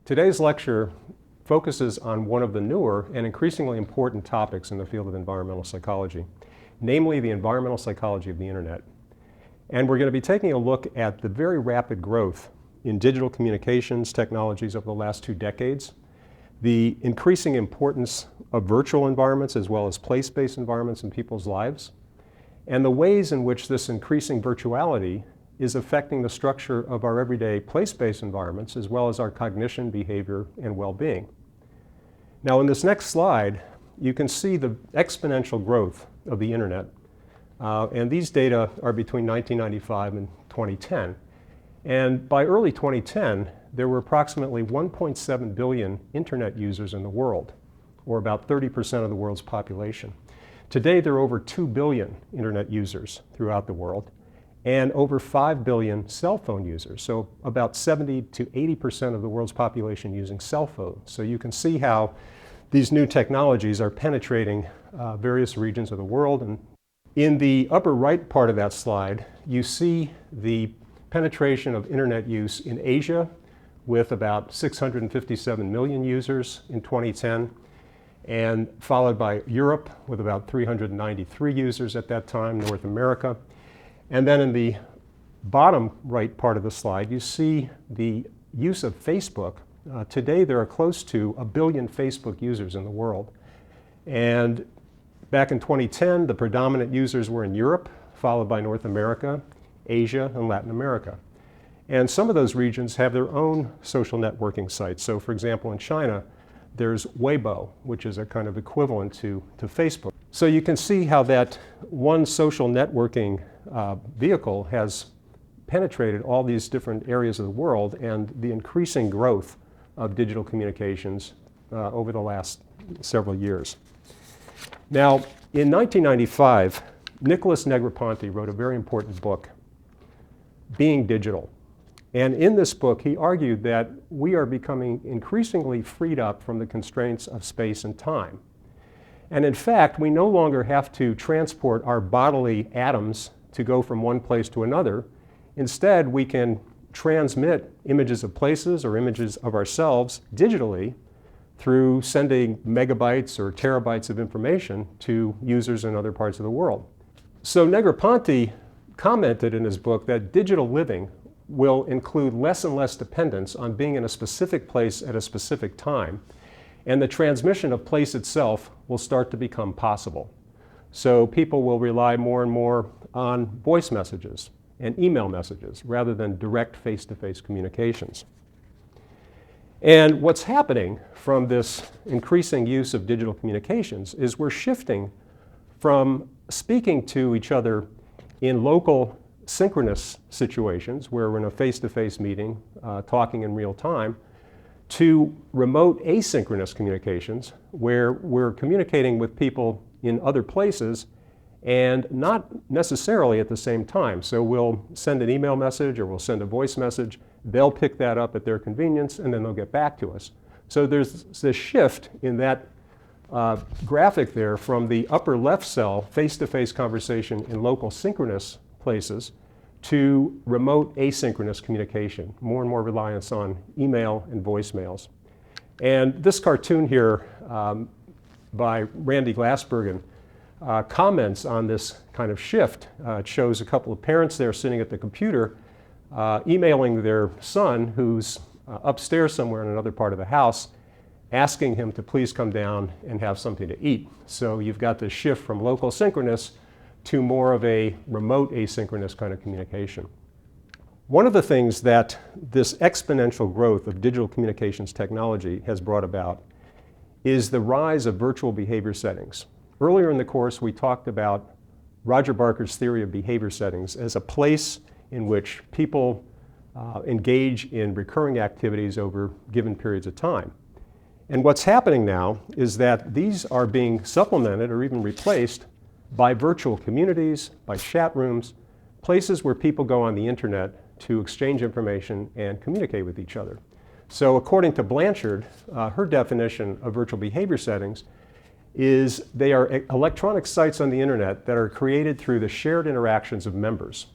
Today's lecture focuses on one of the newer and increasingly important topics in the field of environmental psychology, namely the environmental psychology of the internet. And we're going to be taking a look at the very rapid growth in digital communications technologies over the last 2 decades, the increasing importance of virtual environments as well as place-based environments in people's lives, and the ways in which this increasing virtuality is affecting the structure of our everyday place-based environments as well as our cognition, behavior, and well-being. Now in this next slide, you can see the exponential growth of the internet. And these data are between 1995 and 2010. And by early 2010, there were approximately 1.7 billion internet users in the world, or about 30% of the world's population. Today, there are over 2 billion internet users throughout the world, and over 5 billion cell phone users. So about 70 to 80% of the world's population using cell phones. So you can see how these new technologies are penetrating various regions of the world. And in the upper right part of that slide, you see the penetration of internet use in Asia with about 657 million users in 2010, and followed by Europe with about 393 users at that time, North America. And then in the bottom right part of the slide, you see the use of Facebook. Today there are close to 1 billion Facebook users in the world. And back in 2010, the predominant users were in Europe, followed by North America, Asia, and Latin America. And some of those regions have their own social networking sites. So for example, in China, there's Weibo, which is a kind of equivalent to Facebook. So you can see how that one social networking vehicle has penetrated all these different areas of the world and the increasing growth of digital communications over the last several years. Now, in 1995, Nicholas Negroponte wrote a very important book, Being Digital. And in this book, he argued that we are becoming increasingly freed up from the constraints of space and time. And in fact, we no longer have to transport our bodily atoms to go from one place to another. Instead, we can transmit images of places or images of ourselves digitally through sending megabytes or terabytes of information to users in other parts of the world. So Negroponte commented in his book that digital living will include less and less dependence on being in a specific place at a specific time, and the transmission of place itself will start to become possible. So people will rely more and more on voice messages and email messages rather than direct face-to-face communications. And what's happening from this increasing use of digital communications is we're shifting from speaking to each other in local synchronous situations where we're in a face-to-face meeting talking in real time to remote asynchronous communications where we're communicating with people in other places and not necessarily at the same time. So we'll send an email message or we'll send a voice message, they'll pick that up at their convenience and then they'll get back to us. So there's this shift in that graphic there from the upper left cell, face-to-face conversation in local synchronous places, to remote asynchronous communication, more and more reliance on email and voicemails. And this cartoon here by Randy Glassbergen comments on this kind of shift. It shows a couple of parents there sitting at the computer emailing their son who's upstairs somewhere in another part of the house, asking him to please come down and have something to eat. So you've got this shift from local synchronous to more of a remote asynchronous kind of communication. One of the things that this exponential growth of digital communications technology has brought about is the rise of virtual behavior settings. Earlier in the course, we talked about Roger Barker's theory of behavior settings as a place in which people engage in recurring activities over given periods of time. And what's happening now is that these are being supplemented or even replaced by virtual communities, by chat rooms, places where people go on the internet to exchange information and communicate with each other. So according to Blanchard, her definition of virtual behavior settings is they are electronic sites on the internet that are created through the shared interactions of members.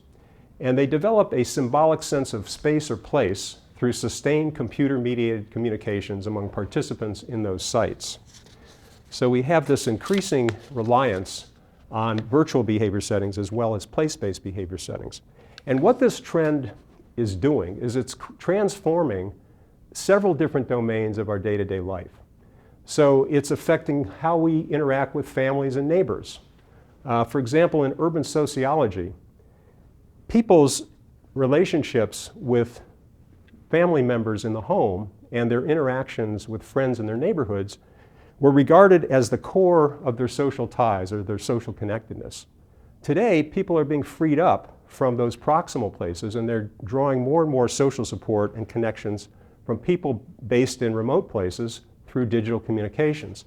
And they develop a symbolic sense of space or place through sustained computer-mediated communications among participants in those sites. So we have this increasing reliance on virtual behavior settings as well as place-based behavior settings. And what this trend is doing is it's transforming several different domains of our day-to-day life. So it's affecting how we interact with families and neighbors. For example, in urban sociology, people's relationships with family members in the home and their interactions with friends in their neighborhoods were regarded as the core of their social ties or their social connectedness. Today, people are being freed up from those proximal places, and they're drawing more and more social support and connections from people based in remote places through digital communications.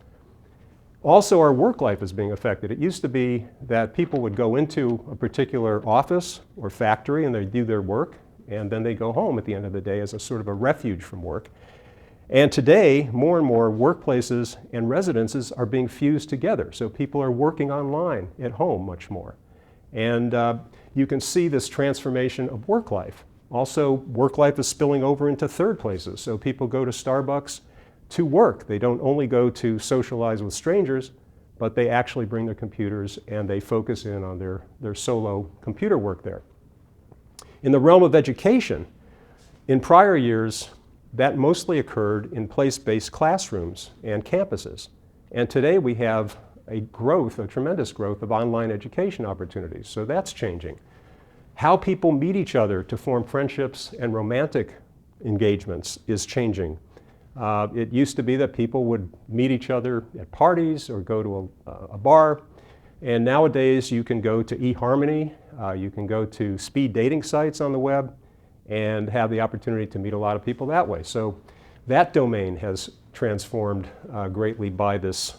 Also, our work life is being affected. It used to be that people would go into a particular office or factory and they do their work, and then they go home at the end of the day as a sort of a refuge from work. And today, more and more workplaces and residences are being fused together. So people are working online at home much more. And you can see this transformation of work life. Also, work life is spilling over into third places. So people go to Starbucks to work. They don't only go to socialize with strangers, but they actually bring their computers and they focus in on their solo computer work there. In the realm of education, in prior years, that mostly occurred in place-based classrooms and campuses. And today we have a tremendous growth of online education opportunities. So that's changing. How people meet each other to form friendships and romantic engagements is changing. It used to be that people would meet each other at parties or go to a bar. And nowadays you can go to eHarmony, you can go to speed dating sites on the web, and have the opportunity to meet a lot of people that way. So that domain has transformed greatly by this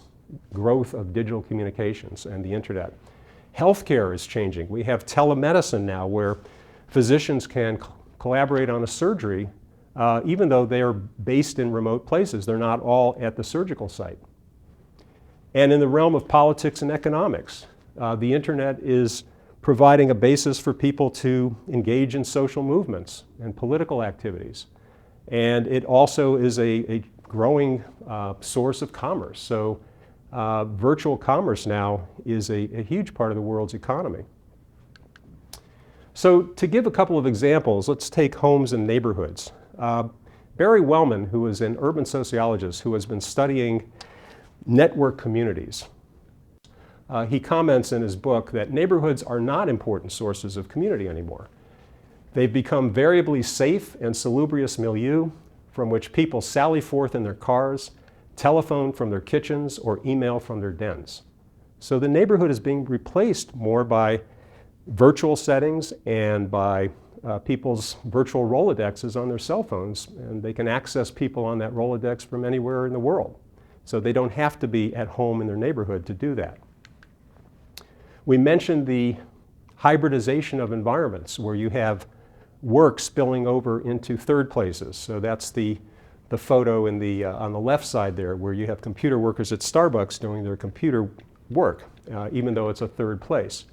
growth of digital communications and the internet. Healthcare is changing. We have telemedicine now where physicians can collaborate on a surgery even though they are based in remote places. They're not all at the surgical site. And in the realm of politics and economics, the internet is providing a basis for people to engage in social movements and political activities. And it also is a growing source of commerce. So virtual commerce now is a huge part of the world's economy. So to give a couple of examples, let's take homes and neighborhoods. Barry Wellman, who is an urban sociologist who has been studying network communities, he comments in his book that neighborhoods are not important sources of community anymore. They've become variably safe and salubrious milieu from which people sally forth in their cars, telephone from their kitchens, or email from their dens. So the neighborhood is being replaced more by virtual settings and by people's virtual Rolodexes on their cell phones, and they can access people on that Rolodex from anywhere in the world. So they don't have to be at home in their neighborhood to do that. We mentioned the hybridization of environments where you have work spilling over into third places. So that's the photo in on the left side there where you have computer workers at Starbucks doing their computer work, even though it's a third place.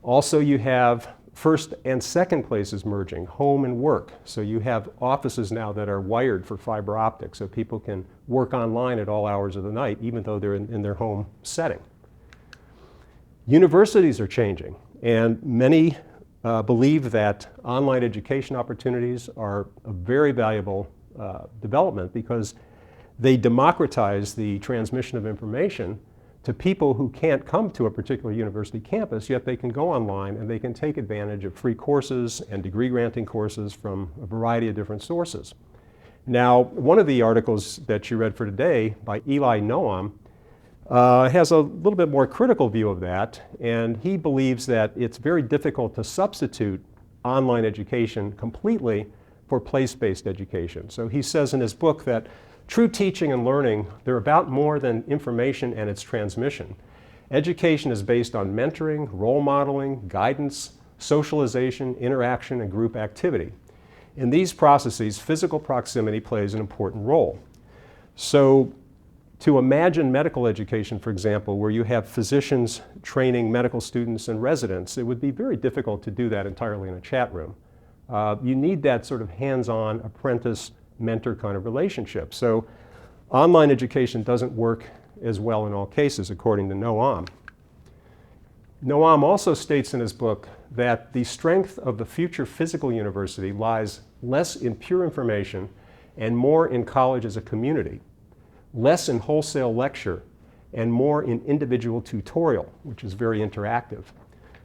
Also, you have first and second places merging, home and work. So you have offices now that are wired for fiber optics, so people can work online at all hours of the night, even though they're in their home setting. Universities are changing, and many believe that online education opportunities are a very valuable development because they democratize the transmission of information to people who can't come to a particular university campus, yet they can go online and they can take advantage of free courses and degree granting courses from a variety of different sources. Now, one of the articles that you read for today by Eli Noam has a little bit more critical view of that, and he believes that it's very difficult to substitute online education completely for place-based education. So he says in his book that true teaching and learning, they're about more than information and its transmission. Education is based on mentoring, role modeling, guidance, socialization, interaction, and group activity. In these processes, physical proximity plays an important role. So to imagine medical education, for example, where you have physicians training medical students and residents, it would be very difficult to do that entirely in a chat room. you need that sort of hands-on apprentice-mentor kind of relationship. So online education doesn't work as well in all cases, according to Noam. Noam also states in his book that the strength of the future physical university lies less in pure information and more in college as a community, less in wholesale lecture and more in individual tutorial, which is very interactive,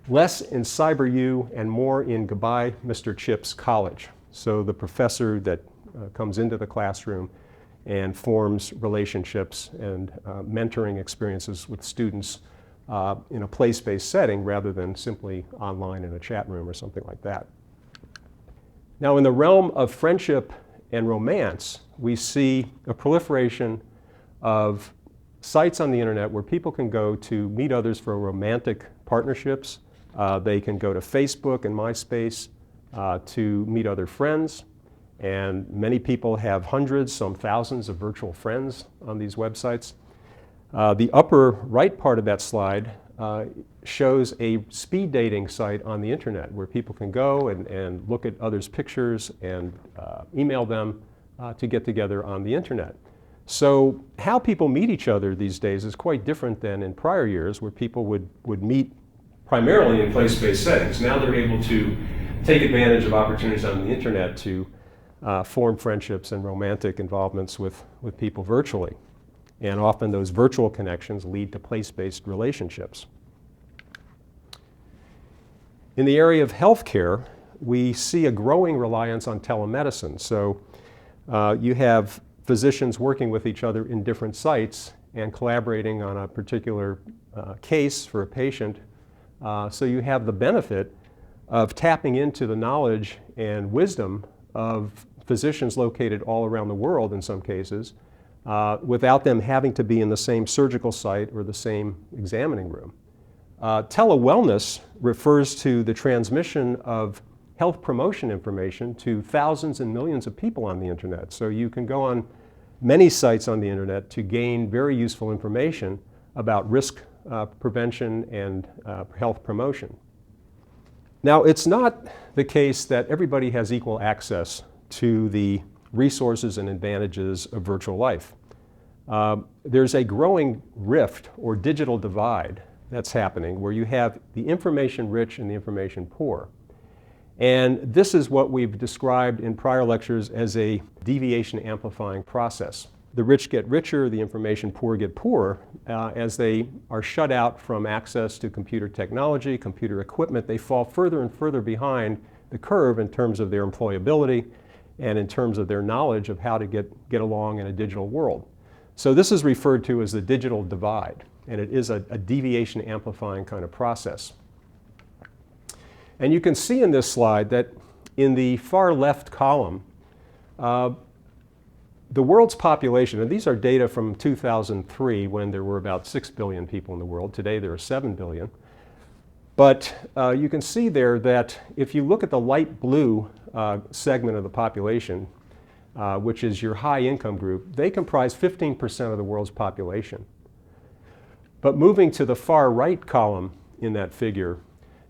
less in Cyber U and more in Goodbye Mr. Chips College. So the professor that comes into the classroom and forms relationships and mentoring experiences with students in a place-based setting rather than simply online in a chat room or something like that. Now, in the realm of friendship and romance, we see a proliferation of sites on the internet where people can go to meet others for romantic partnerships. They can go to Facebook and MySpace to meet other friends. And many people have hundreds, some thousands of virtual friends on these websites. The upper right part of that slide shows a speed dating site on the internet where people can go and look at others' pictures and email them to get together on the internet. So how people meet each other these days is quite different than in prior years where people would meet primarily in place-based settings. Now they're able to take advantage of opportunities on the internet to form friendships and romantic involvements with people virtually. And often those virtual connections lead to place-based relationships. In the area of healthcare, we see a growing reliance on telemedicine. So you have physicians working with each other in different sites and collaborating on a particular case for a patient. So you have the benefit of tapping into the knowledge and wisdom of physicians located all around the world in some cases, without them having to be in the same surgical site or the same examining room. Telewellness refers to the transmission of health promotion information to thousands and millions of people on the internet. So you can go on many sites on the internet to gain very useful information about risk prevention and health promotion. Now, it's not the case that everybody has equal access to the resources and advantages of virtual life. There's a growing rift or digital divide that's happening where you have the information rich and the information poor. And this is what we've described in prior lectures as a deviation amplifying process. The rich get richer, the information poor get poorer. As they are shut out from access to computer technology, computer equipment, they fall further and further behind the curve in terms of their employability and in terms of their knowledge of how to get along in a digital world. So this is referred to as the digital divide, and it is a deviation amplifying kind of process. And you can see in this slide that in the far left column, the world's population, and these are data from 2003 when there were about 6 billion people in the world. Today there are 7 billion. But you can see there that if you look at the light blue segment of the population, which is your high income group, they comprise 15% of the world's population. But moving to the far right column in that figure,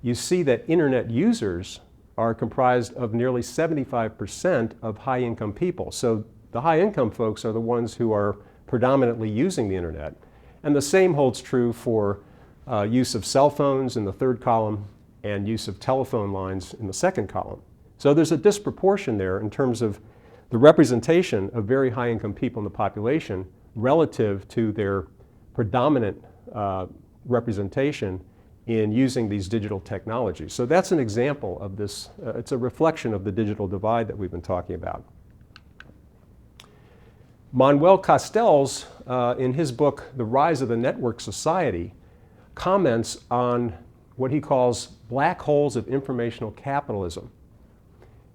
you see that internet users are comprised of nearly 75% of high income people. So the high income folks are the ones who are predominantly using the internet. And the same holds true for use of cell phones in the third column and use of telephone lines in the second column. So there's a disproportion there in terms of the representation of very high income people in the population relative to their predominant representation in using these digital technologies. So that's an example of this. It's a reflection of the digital divide that we've been talking about. Manuel Castells, in his book, The Rise of the Network Society, comments on what he calls black holes of informational capitalism.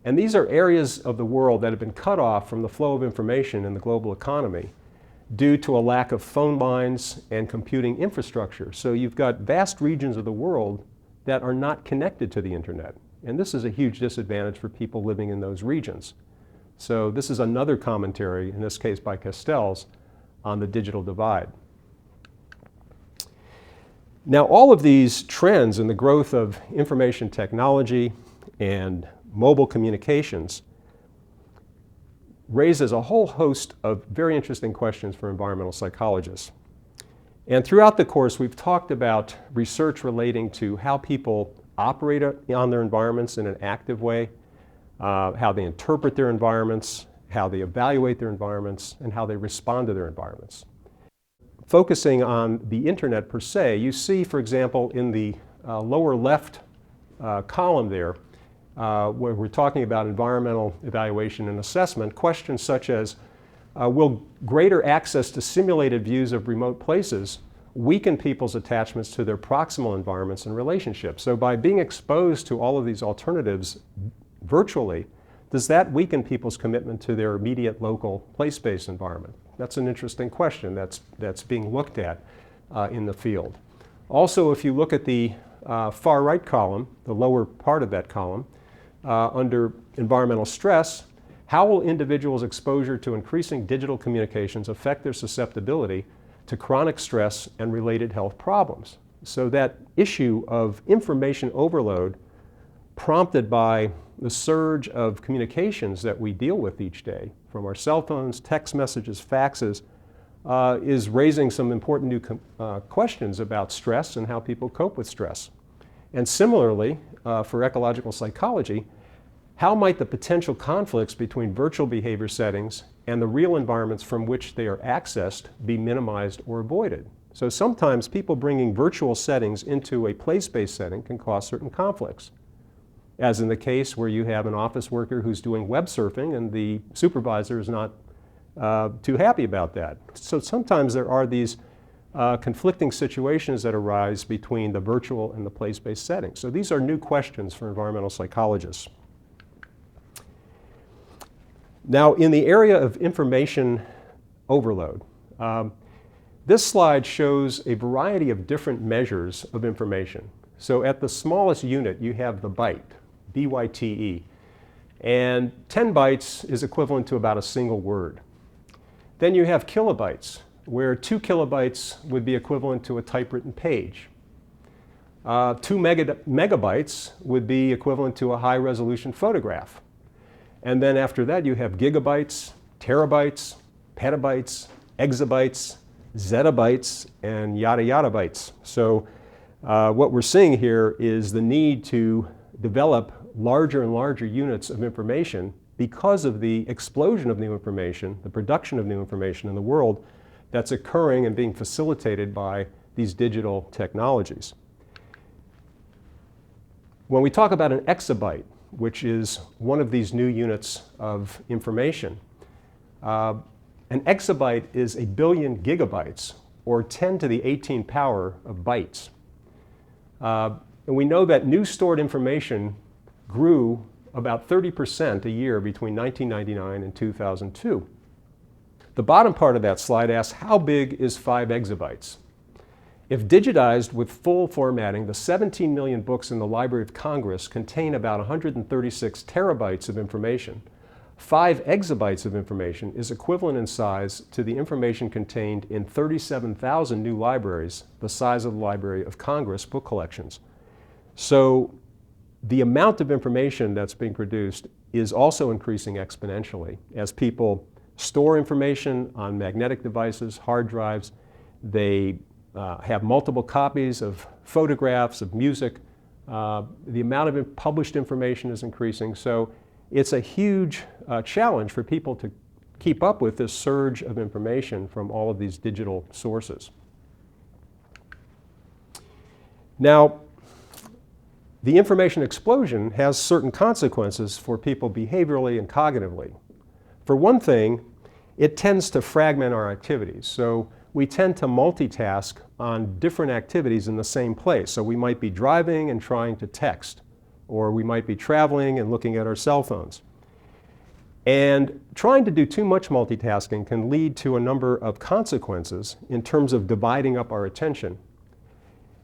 And these are areas of the world that have been cut off from the flow of information in the global economy due to a lack of phone lines and computing infrastructure. So you've got vast regions of the world that are not connected to the internet. And this is a huge disadvantage for people living in those regions. So this is another commentary, in this case by Castells, on the digital divide. Now, all of these trends in the growth of information technology and mobile communications, raises a whole host of very interesting questions for environmental psychologists. And throughout the course, we've talked about research relating to how people operate on their environments in an active way, how they interpret their environments, how they evaluate their environments, and how they respond to their environments. Focusing on the internet per se, you see, for example, in the lower left column there, where we're talking about environmental evaluation and assessment, questions such as, will greater access to simulated views of remote places weaken people's attachments to their proximal environments and relationships? So by being exposed to all of these alternatives virtually, does that weaken people's commitment to their immediate local place-based environment? That's an interesting question that's being looked at in the field. Also, if you look at the far right column, the lower part of that column, under environmental stress, how will individuals' exposure to increasing digital communications affect their susceptibility to chronic stress and related health problems? So that issue of information overload prompted by the surge of communications that we deal with each day, from our cell phones, text messages, faxes, is raising some important new questions about stress and how people cope with stress. And similarly, for ecological psychology, how might the potential conflicts between virtual behavior settings and the real environments from which they are accessed be minimized or avoided? So sometimes people bringing virtual settings into a place-based setting can cause certain conflicts, as in the case where you have an office worker who's doing web surfing and the supervisor is not too happy about that. So sometimes there are these conflicting situations that arise between the virtual and the place-based setting. So these are new questions for environmental psychologists. Now, in the area of information overload, this slide shows a variety of different measures of information. So at the smallest unit, you have the byte, B-Y-T-E, and 10 bytes is equivalent to about a single word. Then you have kilobytes, where 2 kilobytes would be equivalent to a typewritten page. 2 megabytes would be equivalent to a high-resolution photograph. And then after that, you have gigabytes, terabytes, petabytes, exabytes, zettabytes, and yada yada bytes. So what we're seeing here is the need to develop larger and larger units of information because of the explosion of new information, the production of new information in the world that's occurring and being facilitated by these digital technologies. When we talk about an exabyte, which is one of these new units of information, an exabyte is 1 billion gigabytes, or 10 to the 18 power of bytes. And we know that new stored information grew about 30% a year between 1999 and 2002. The bottom part of that slide asks, how big is 5 exabytes? If digitized with full formatting, the 17 million books in the Library of Congress contain about 136 terabytes of information. 5 exabytes of information is equivalent in size to the information contained in 37,000 new libraries, the size of the Library of Congress book collections. So the amount of information that's being produced is also increasing exponentially as people store information on magnetic devices, hard drives. They have multiple copies of photographs, of music. The amount of published information is increasing. So it's a huge challenge for people to keep up with this surge of information from all of these digital sources. Now, the information explosion has certain consequences for people behaviorally and cognitively. For one thing, it tends to fragment our activities. So we tend to multitask on different activities in the same place. So we might be driving and trying to text, or we might be traveling and looking at our cell phones. And trying to do too much multitasking can lead to a number of consequences in terms of dividing up our attention.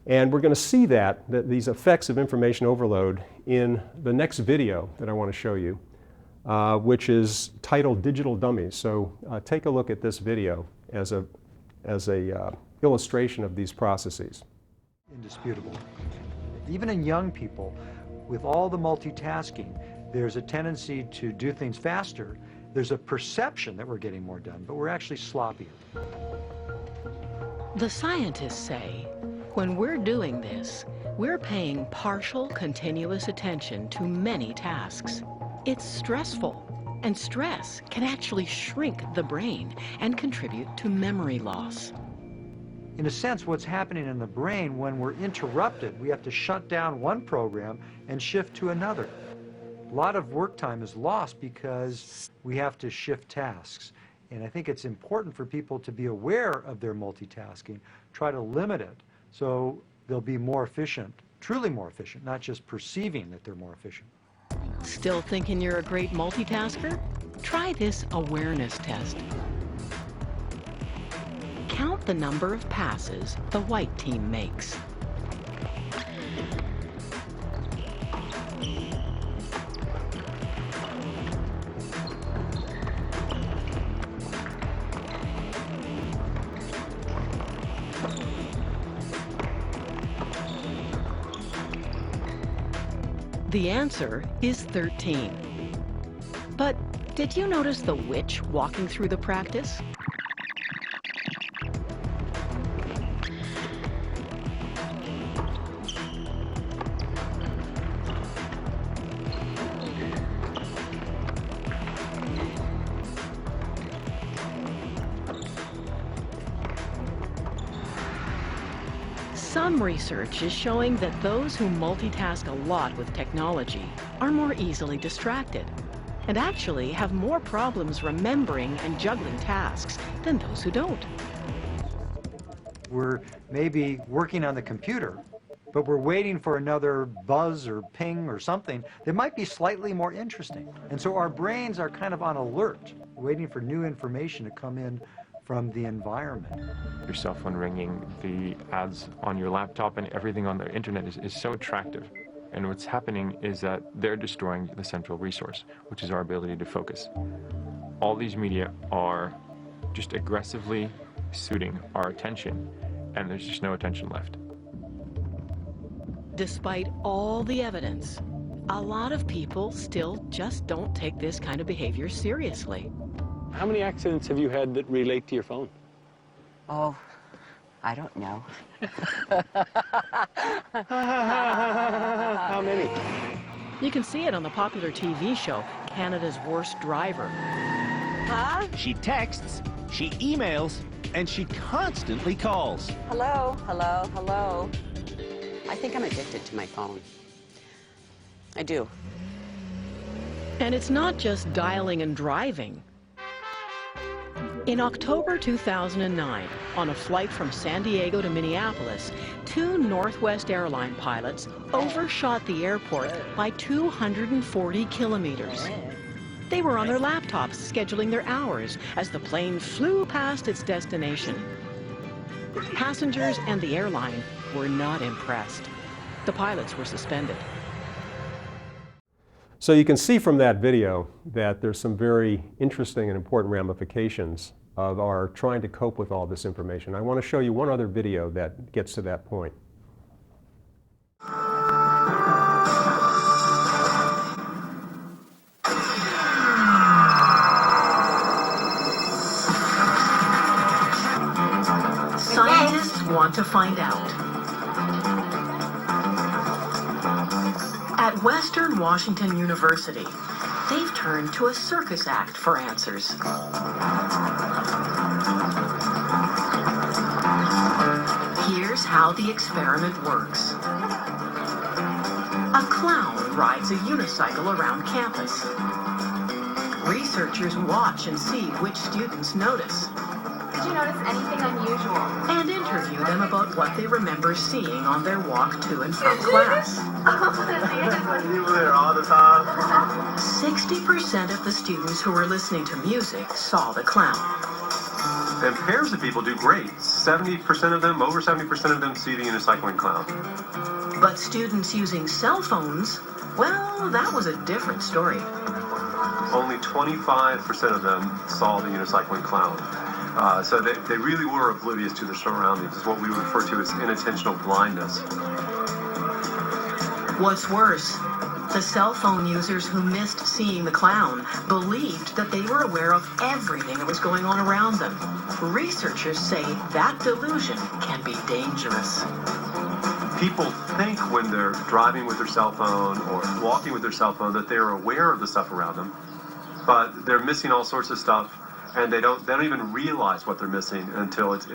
And we're going to see that these effects of information overload in the next video that I want to show you, which is titled Digital Dummies. So take a look at this video as a illustration of these processes. Indisputable. Even in young people, with all the multitasking, There's a tendency to do things faster. There's a perception that we're getting more done, but we're actually sloppier. The scientists say, when we're doing this, we're paying partial continuous attention to many tasks. It's stressful, and stress can actually shrink the brain and contribute to memory loss. In a sense, what's happening in the brain when we're interrupted, we have to shut down one program and shift to another. A lot of work time is lost because we have to shift tasks. And I think it's important for people to be aware of their multitasking, try to limit it so they'll be more efficient, truly more efficient, not just perceiving that they're more efficient. Still thinking you're a great multitasker? Try this awareness test. Count the number of passes the white team makes. The answer is 13. But did you notice the witch walking through the practice? Some research is showing that those who multitask a lot with technology are more easily distracted and actually have more problems remembering and juggling tasks than those who don't. We're maybe working on the computer, but we're waiting for another buzz or ping or something that might be slightly more interesting. And so our brains are kind of on alert, waiting for new information to come in from the environment. Your cell phone ringing, the ads on your laptop, and everything on the internet is so attractive. And what's happening is that they're destroying the central resource, which is our ability to focus. All these media are just aggressively suiting our attention, and there's just no attention left. Despite all the evidence, a lot of people still just don't take this kind of behavior seriously. How many accidents have you had that relate to your phone? Oh, I don't know. How many? You can see it on the popular TV show, Canada's Worst Driver. Huh? She texts, she emails, and she constantly calls. Hello, hello, hello. I think I'm addicted to my phone. I do. And it's not just dialing and driving. In October 2009, on a flight from San Diego to Minneapolis, 2 Northwest airline pilots overshot the airport by 240 kilometers. They were on their laptops scheduling their hours as the plane flew past its destination. Passengers and the airline were not impressed. The pilots were suspended. So you can see from that video that there's some very interesting and important ramifications of our trying to cope with all this information. I want to show you one other video that gets to that point. Scientists want to find out. At Western Washington University, they've turned to a circus act for answers. Here's how the experiment works. A clown rides a unicycle around campus. Researchers watch and see which students notice. Did you notice anything unusual? And interview them about what they remember seeing on their walk to and from class. You were there all the time. 60% of the students who were listening to music saw the clown. And pairs of people do great. 70% of them, over 70% of them see the unicycling clown. But students using cell phones, well, that was a different story. Only 25% of them saw the unicycling clown. So they really were oblivious to their surroundings. It's what we refer to as inattentional blindness. What's worse, The cell phone users who missed seeing the clown believed that they were aware of everything that was going on around them. Researchers say that delusion can be dangerous. People think when they're driving with their cell phone or walking with their cell phone that they're aware of the stuff around them, but they're missing all sorts of stuff, and they don't even realize what they're missing until it's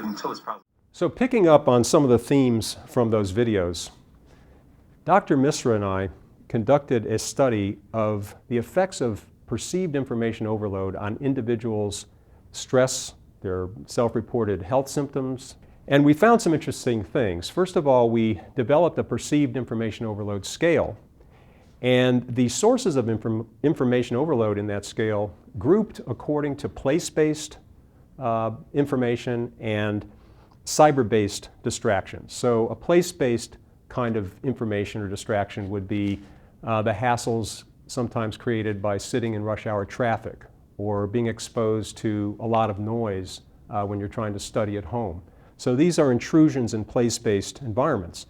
probably. So picking up on some of the themes from those videos, Dr. Misra and I conducted a study of the effects of perceived information overload on individuals' stress, their self-reported health symptoms, and we found some interesting things. First of all, we developed a perceived information overload scale, and the sources of information overload in that scale grouped according to place-based information and cyber-based distractions. So a place-based kind of information or distraction would be the hassles sometimes created by sitting in rush hour traffic or being exposed to a lot of noise when you're trying to study at home. So these are intrusions in place-based environments.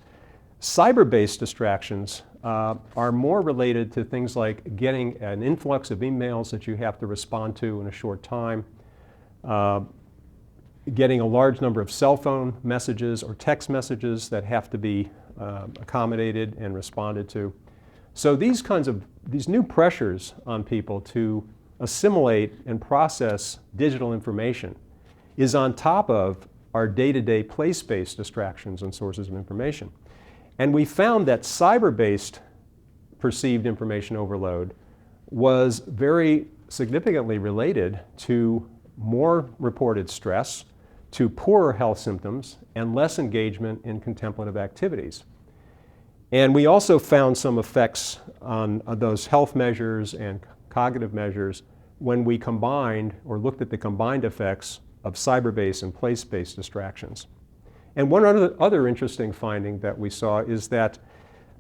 Cyber-based distractions are more related to things like getting an influx of emails that you have to respond to in a short time, getting a large number of cell phone messages or text messages that have to be accommodated and responded to. So these new pressures on people to assimilate and process digital information is on top of our day-to-day place-based distractions and sources of information. And we found that cyber-based perceived information overload was very significantly related to more reported stress, to poorer health symptoms, and less engagement in contemplative activities. And we also found some effects on those health measures and cognitive measures when we combined or looked at the combined effects of cyber-based and place-based distractions. And one other interesting finding that we saw is that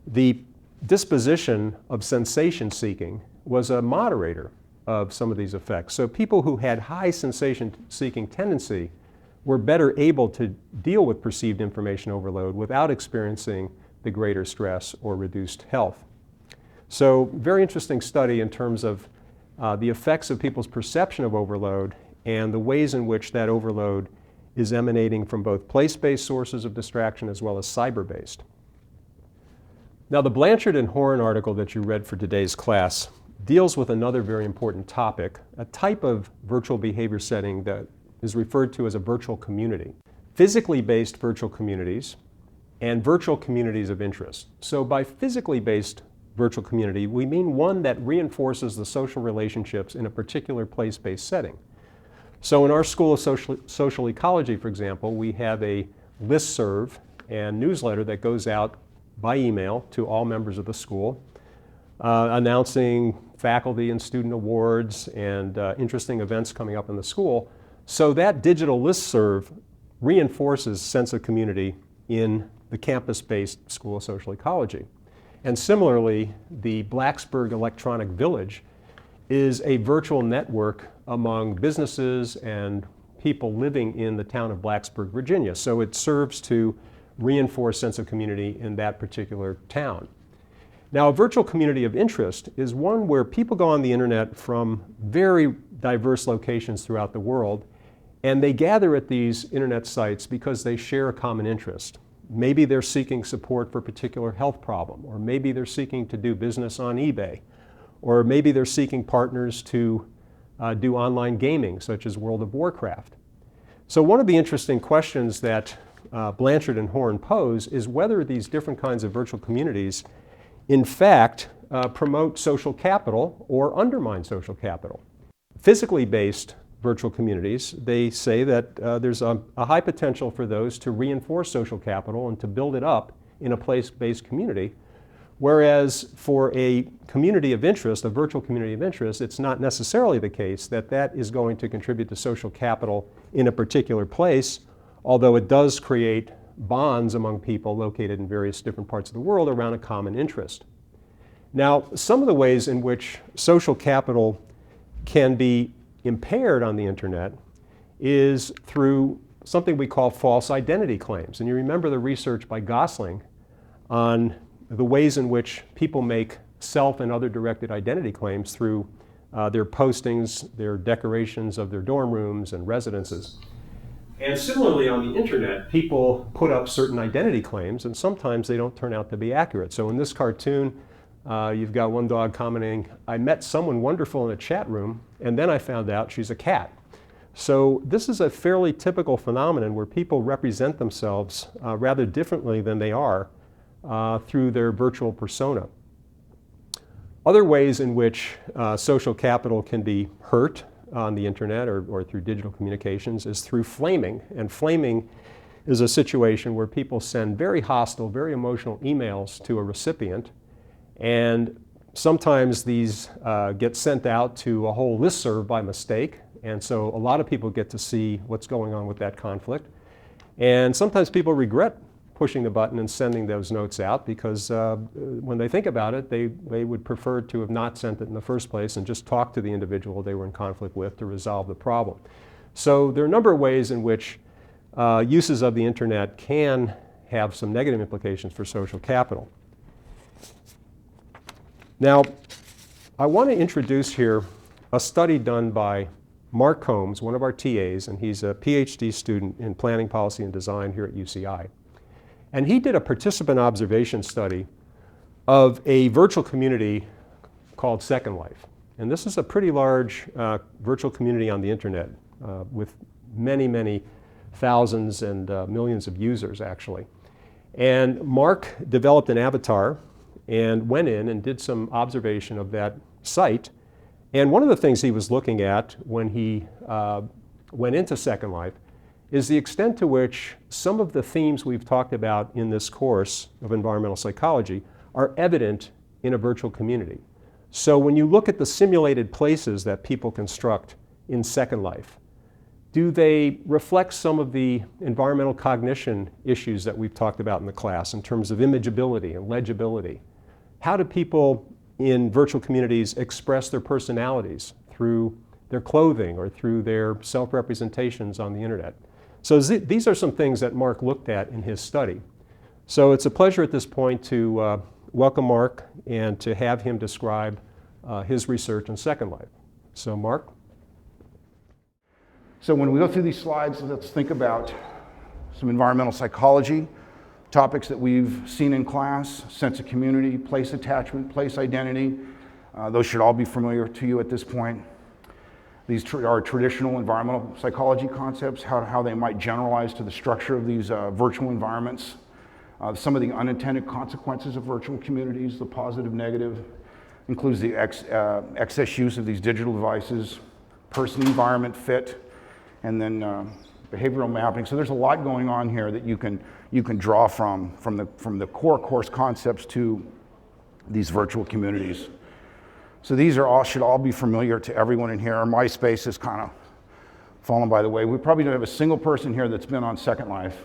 the disposition of sensation seeking was a moderator of some of these effects. So people who had high sensation seeking tendency were better able to deal with perceived information overload without experiencing the greater stress or reduced health. So very interesting study in terms of the effects of people's perception of overload and the ways in which that overload is emanating from both place-based sources of distraction as well as cyber-based. Now, the Blanchard and Horn article that you read for today's class deals with another very important topic, a type of virtual behavior setting that is referred to as a virtual community. Physically based virtual communities and virtual communities of interest. So by physically based virtual community, we mean one that reinforces the social relationships in a particular place-based setting. So in our School of Social Ecology, for example, we have a listserv and newsletter that goes out by email to all members of the school, announcing faculty and student awards and interesting events coming up in the school. So that digital listserv reinforces sense of community in the campus-based School of Social Ecology. And similarly, the Blacksburg Electronic Village is a virtual network among businesses and people living in the town of Blacksburg, Virginia. So it serves to reinforce sense of community in that particular town. Now, a virtual community of interest is one where people go on the internet from very diverse locations throughout the world, and they gather at these internet sites because they share a common interest. Maybe they're seeking support for a particular health problem, or maybe they're seeking to do business on eBay, or maybe they're seeking partners to do online gaming, such as World of Warcraft. So one of the interesting questions that Blanchard and Horn pose is whether these different kinds of virtual communities in fact promote social capital or undermine social capital. Physically based virtual communities, they say that there's a high potential for those to reinforce social capital and to build it up in a place-based community, whereas for a community of interest, a virtual community of interest, it's not necessarily the case that that is going to contribute to social capital in a particular place, although it does create bonds among people located in various different parts of the world around a common interest. Now, some of the ways in which social capital can be impaired on the internet is through something we call false identity claims. And you remember the research by Gosling on the ways in which people make self and other directed identity claims through their postings, their decorations of their dorm rooms and residences. And similarly on the internet, people put up certain identity claims and sometimes they don't turn out to be accurate. So in this cartoon, you've got one dog commenting, "I met someone wonderful in a chat room and then I found out she's a cat." So this is a fairly typical phenomenon where people represent themselves rather differently than they are through their virtual persona. Other ways in which social capital can be hurt on the internet or through digital communications is through flaming. And flaming is a situation where people send very hostile, very emotional emails to a recipient. And sometimes these get sent out to a whole listserv by mistake. And so a lot of people get to see what's going on with that conflict. And sometimes people regret pushing the button and sending those notes out because when they think about it, they would prefer to have not sent it in the first place and just talk to the individual they were in conflict with to resolve the problem. So there are a number of ways in which uses of the internet can have some negative implications for social capital. Now, I want to introduce here a study done by Mark Combs, one of our TAs, and he's a PhD student in planning, policy, and design here at UCI. And he did a participant observation study of a virtual community called Second Life. And this is a pretty large virtual community on the internet with many, many thousands and millions of users, actually. And Mark developed an avatar and went in and did some observation of that site. And one of the things he was looking at when he went into Second Life is the extent to which some of the themes we've talked about in this course of environmental psychology are evident in a virtual community. So when you look at the simulated places that people construct in Second Life, do they reflect some of the environmental cognition issues that we've talked about in the class in terms of imageability and legibility? How do people in virtual communities express their personalities through their clothing or through their self-representations on the internet? So these are some things that Mark looked at in his study. So it's a pleasure at this point to welcome Mark and to have him describe his research on Second Life. So Mark? So when we go through these slides, let's think about some environmental psychology, topics that we've seen in class, sense of community, place attachment, place identity. Those should all be familiar to you at this point. These are traditional environmental psychology concepts, how they might generalize to the structure of these virtual environments. Some of the unintended consequences of virtual communities, the positive, negative, includes the excess use of these digital devices, person-environment fit, and then behavioral mapping. So there's a lot going on here that you can draw from the core course concepts to these virtual communities. So these should all be familiar to everyone in here. MySpace is kind of fallen by the way. We probably don't have a single person here that's been on Second Life.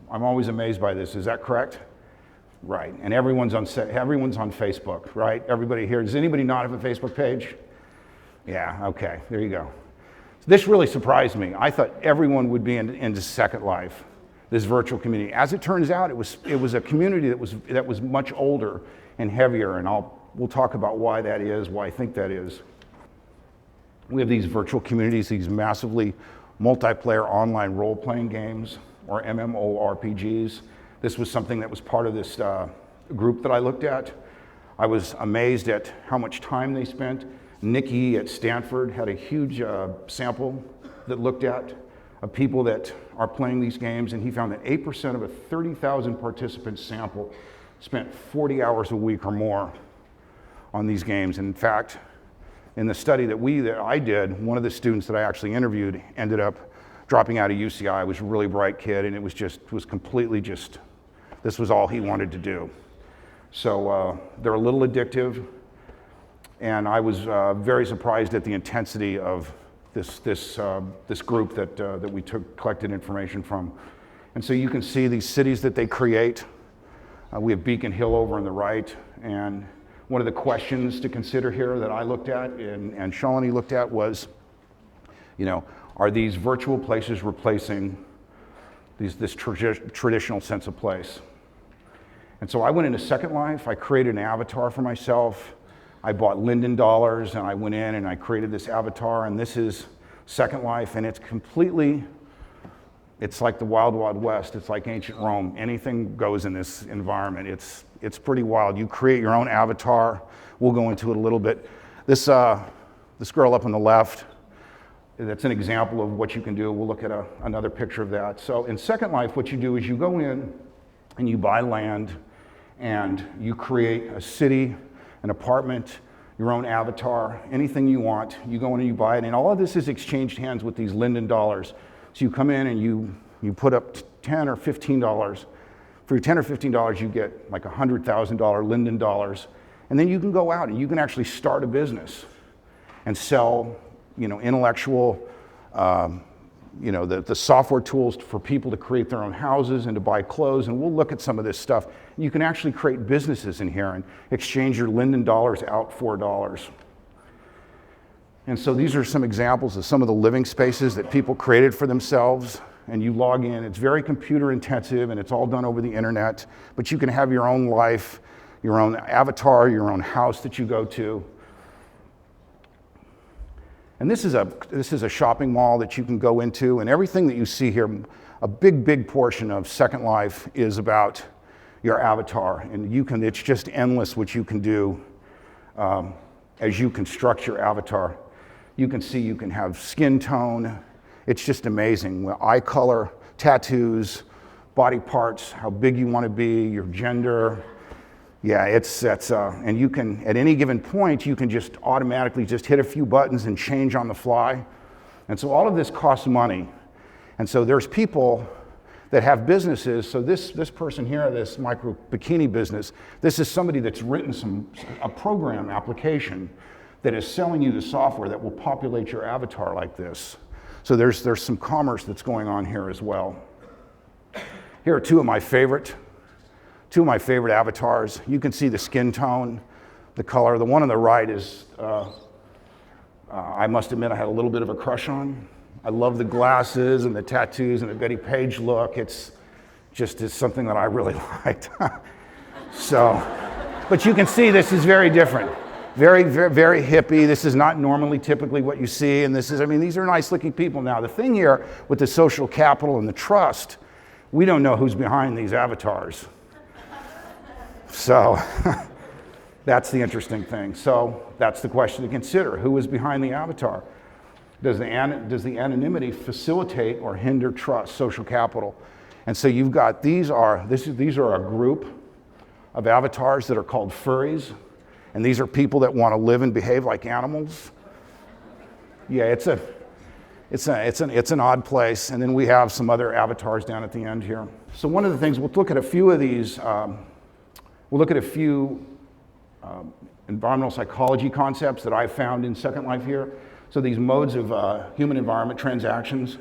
I'm always amazed by this. Is that correct? Right. And everyone's on Facebook, right? Everybody here. Does anybody not have a Facebook page? Yeah. Okay. There you go. So this really surprised me. I thought everyone would be into Second Life, this virtual community. As it turns out, it was a community that was much older and heavier, and we'll talk about why that is, why I think that is. We have these virtual communities, these massively multiplayer online role-playing games, or MMORPGs. This was something that was part of this group that I looked at. I was amazed at how much time they spent. Nikki at Stanford had a huge sample that looked at of people that are playing these games, and he found that 8% of a 30,000 participant sample spent 40 hours a week or more on these games. And in fact, in the study that I did, one of the students that I actually interviewed ended up dropping out of UCI. He was a really bright kid, and it was completely just, this was all he wanted to do. So they're a little addictive, and I was very surprised at the intensity of this group that we collected information from. And so you can see these cities that they create. We have Beacon Hill over on the right, and one of the questions to consider here that I looked at and Shalini looked at was, are these virtual places replacing this traditional sense of place? And so I went into Second Life, I created an avatar for myself. I bought Linden dollars and I went in and I created this avatar, and this is Second Life, and it's like the Wild Wild West. It's like ancient Rome. Anything goes in this environment. It's pretty wild. You create your own avatar. We'll go into it a little bit. This girl up on the left, that's an example of what you can do. We'll look at another picture of that. So in Second Life, what you do is you go in and you buy land and you create a city, an apartment, your own avatar, anything you want. You go in and you buy it, and all of this is exchanged hands with these Linden dollars. So you come in and you put up $10 or $15. For your $10 or $15, you get like $100,000 Linden dollars, and then you can go out and you can actually start a business and sell, intellectual, the software tools for people to create their own houses and to buy clothes, and we'll look at some of this stuff. You can actually create businesses in here and exchange your Linden dollars out for dollars. And so these are some examples of some of the living spaces that people created for themselves, and you log in. It's very computer intensive and it's all done over the internet, but you can have your own life, your own avatar, your own house that you go to. And this is a shopping mall that you can go into, and everything that you see here, a big portion of Second Life is about your avatar, and it's just endless what you can do as you construct your avatar. You can see you can have skin tone. It's just amazing. Eye color, tattoos, body parts, how big you want to be, your gender. Yeah, and you can, at any given point, you can just automatically just hit a few buttons and change on the fly. And so all of this costs money. And so there's people that have businesses. So this person here, this micro bikini business, this is somebody that's written a program application that is selling you the software that will populate your avatar like this. So there's some commerce that's going on here as well. Here are two of my favorite avatars. You can see the skin tone, the color. The one on the right is, I must admit, I had a little bit of a crush on. I love the glasses and the tattoos and the Betty Page look. It's something that I really liked. So, but you can see this is very different. Very, very, very hippie. This is not normally typically what you see, and these are nice looking people. Now, the thing here with the social capital and the trust, we don't know who's behind these avatars. So that's the interesting thing. So that's the question to consider. Who is behind the avatar? Does the anonymity facilitate or hinder trust, social capital? And so you've got, these are a group of avatars that are called furries. And these are people that want to live and behave like animals. Yeah, it's an odd place. And then we have some other avatars down at the end here. So one of the things, we'll look at a few of these, we'll look at a few environmental psychology concepts that I found in Second Life here. So these modes of human environment transactions.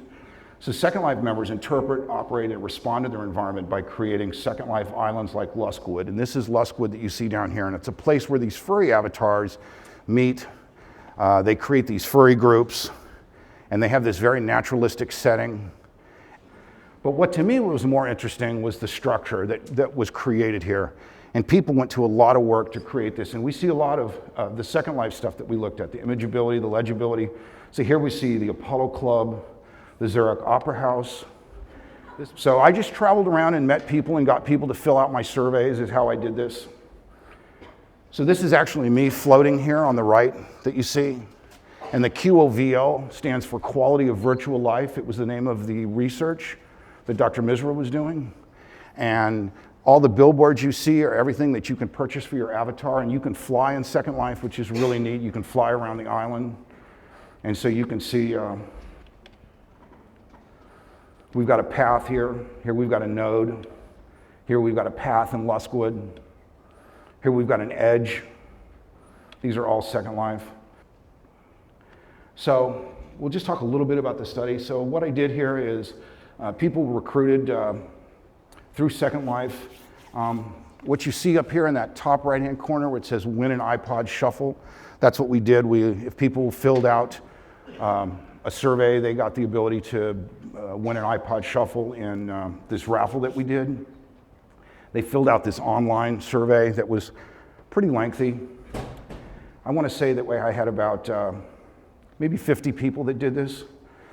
So Second Life members interpret, operate, and respond to their environment by creating Second Life islands like Luskwood. And this is Luskwood that you see down here. And it's a place where these furry avatars meet. They create these furry groups. And they have this very naturalistic setting. But what to me was more interesting was the structure that was created here. And people went to a lot of work to create this. And we see a lot of the Second Life stuff that we looked at, the imageability, the legibility. So here we see the Apollo Club, the Zurich Opera House. So I just traveled around and met people and got people to fill out my surveys is how I did this. So this is actually me floating here on the right that you see. And the QOVL stands for Quality of Virtual Life. It was the name of the research that Dr. Misra was doing. And all the billboards you see are everything that you can purchase for your avatar, and you can fly in Second Life, which is really neat. You can fly around the island. And so you can see, we've got a path here. Here we've got a node. Here we've got a path in Luskwood. Here we've got an edge. These are all Second Life. So we'll just talk a little bit about the study. So what I did here is people were recruited through Second Life. What you see up here in that top right-hand corner where it says win an iPod shuffle, that's what we did. If people filled out a survey, they got the ability to win an iPod shuffle in this raffle that we did. They filled out this online survey that was pretty lengthy. I want to say that I had about maybe 50 people that did this.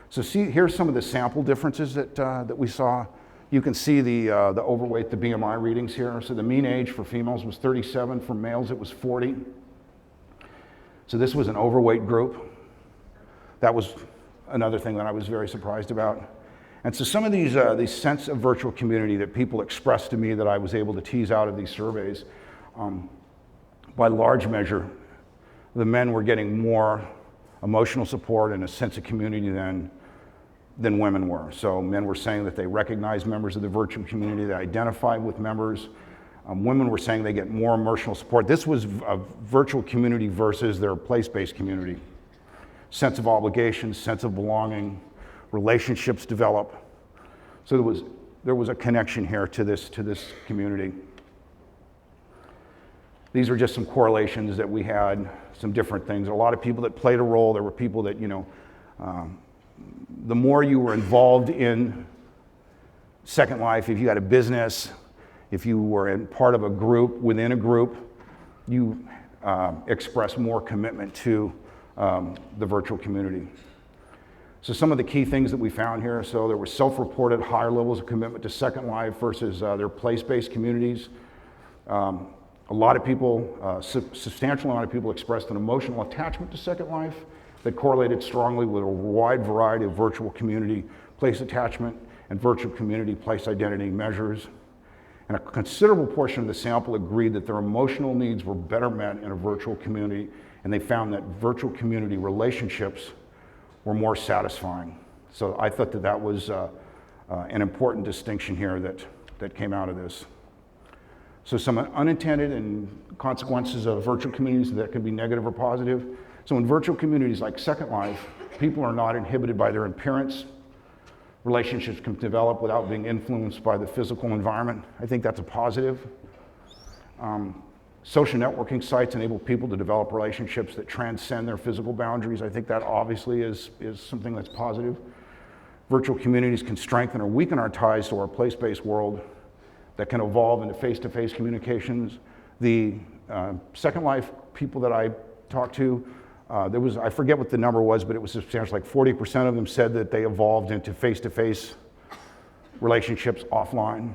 So here's some of the sample differences that we saw. You can see the overweight, the BMI readings here. So the mean age for females was 37, for males it was 40. So this was an overweight group. That was another thing that I was very surprised about. And so some of these sense of virtual community that people expressed to me that I was able to tease out of these surveys, by large measure, the men were getting more emotional support and a sense of community than women were. So men were saying that they recognize members of the virtual community, they identify with members. Women were saying they get more emotional support. This was a virtual community versus their place-based community. Sense of obligation, sense of belonging, relationships develop. So there was a connection here to this community. These are just some correlations that we had, some different things. A lot of people that played a role. There were people that, the more you were involved in Second Life, if you had a business, if you were in part of a group, within a group, you express more commitment to the virtual community. So some of the key things that we found here, so there were self-reported higher levels of commitment to Second Life versus their place-based communities. A lot of people, substantial amount of people expressed an emotional attachment to Second Life that correlated strongly with a wide variety of virtual community place attachment and virtual community place identity measures. And a considerable portion of the sample agreed that their emotional needs were better met in a virtual community, and they found that virtual community relationships were more satisfying. So I thought that was an important distinction here that came out of this. So some unintended and consequences of virtual communities that can be negative or positive. So in virtual communities like Second Life, people are not inhibited by their appearance. Relationships can develop without being influenced by the physical environment. I think that's a positive. Social networking sites enable people to develop relationships that transcend their physical boundaries. I think that obviously is something that's positive. Virtual communities can strengthen or weaken our ties to our place-based world that can evolve into face-to-face communications. The Second Life people that I talked to, I forget what the number was, but it was substantial, like 40% of them said that they evolved into face-to-face relationships offline.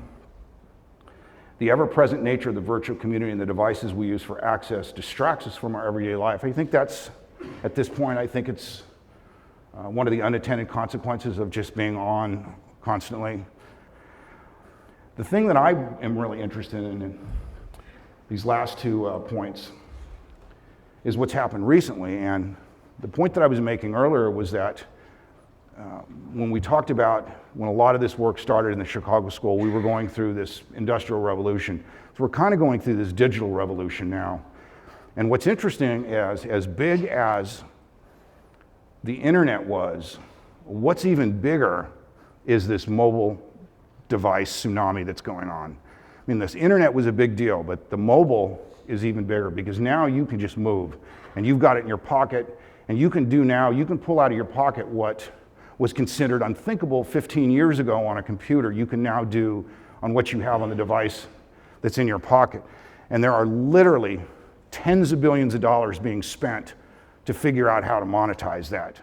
The ever-present nature of the virtual community and the devices we use for access distracts us from our everyday life. I think that's, at this point, I think it's one of the unintended consequences of just being on constantly. The thing that I am really interested in these last two points is what's happened recently. And the point that I was making earlier was that when we talked about when a lot of this work started in the Chicago School, we were going through this industrial revolution. So we're kind of going through this digital revolution now. And what's interesting is, as big as the internet was, what's even bigger is this mobile device tsunami that's going on. I mean, this internet was a big deal, but the mobile is even bigger because now you can just move and you've got it in your pocket, and you can pull out of your pocket what was considered unthinkable 15 years ago on a computer, you can now do on what you have on the device that's in your pocket. And there are literally tens of billions of dollars being spent to figure out how to monetize that.